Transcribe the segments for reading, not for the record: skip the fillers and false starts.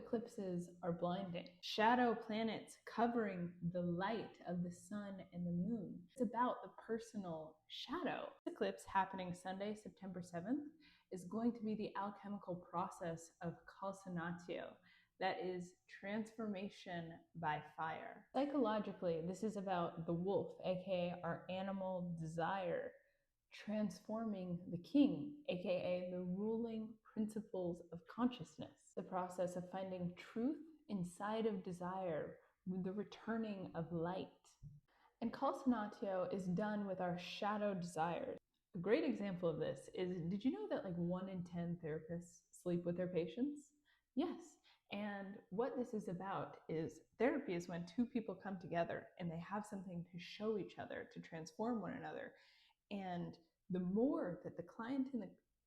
eclipses are blinding. Shadow planets covering the light of the sun and the moon. It's about the personal shadow. This eclipse happening Sunday, September 7th, is going to be the alchemical process of Calcinatio. That is transformation by fire. Psychologically, this is about the wolf, aka our animal desire, transforming the king, aka the ruling principles of consciousness. The process of finding truth inside of desire, the returning of light. And Calcinatio is done with our shadow desires. A great example of this is, did you know that like 1 in 10 therapists sleep with their patients? Yes. And what this is about is therapy is when two people come together and they have something to show each other, to transform one another. And the more that the client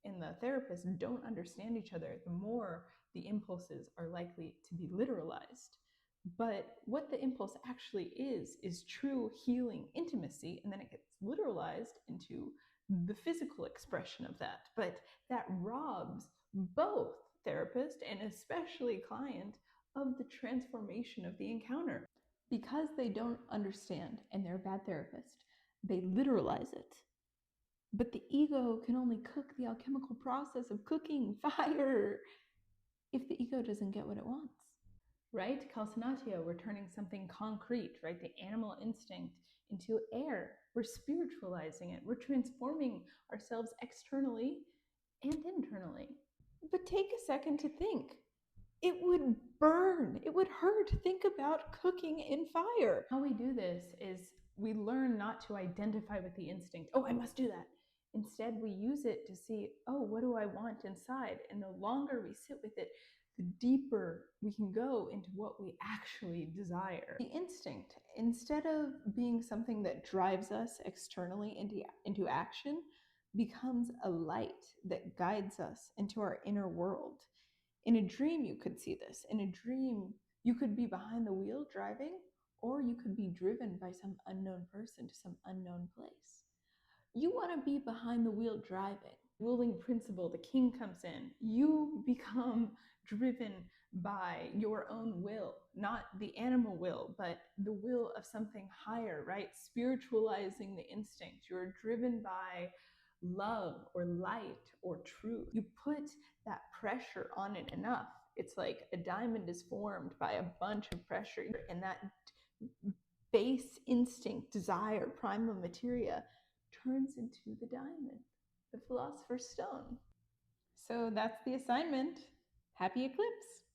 and the therapist don't understand each other, the more the impulses are likely to be literalized. But what the impulse actually is true healing intimacy, and then it gets literalized into the physical expression of that. But that robs both therapist and especially client of the transformation of the encounter. Because they don't understand and they're a bad therapist, they literalize it. But the ego can only cook the alchemical process of cooking fire if the ego doesn't get what it wants. Right? Calcinatio, we're turning something concrete, right? The animal instinct into air. We're spiritualizing it. We're transforming ourselves externally and internally. But take a second to think. It would burn. It would hurt. Think about cooking in fire. How we do this is we learn not to identify with the instinct. Oh, I must do that. Instead, we use it to see, oh, what do I want inside? And the longer we sit with it, the deeper we can go into what we actually desire. The instinct, instead of being something that drives us externally into action, becomes a light that guides us into our inner world. In a dream, you could see this. In a dream, you could be behind the wheel driving, or you could be driven by some unknown person to some unknown place. You want to be behind the wheel driving. Ruling principle, the king comes in. You become driven by your own will, not the animal will, but the will of something higher, right? Spiritualizing the instinct. You're driven by love or light or truth. You put that pressure on it enough. It's like a diamond is formed by a bunch of pressure, and that base instinct, desire, prima materia turns into the diamond, the philosopher's stone. So that's the assignment. Happy eclipse!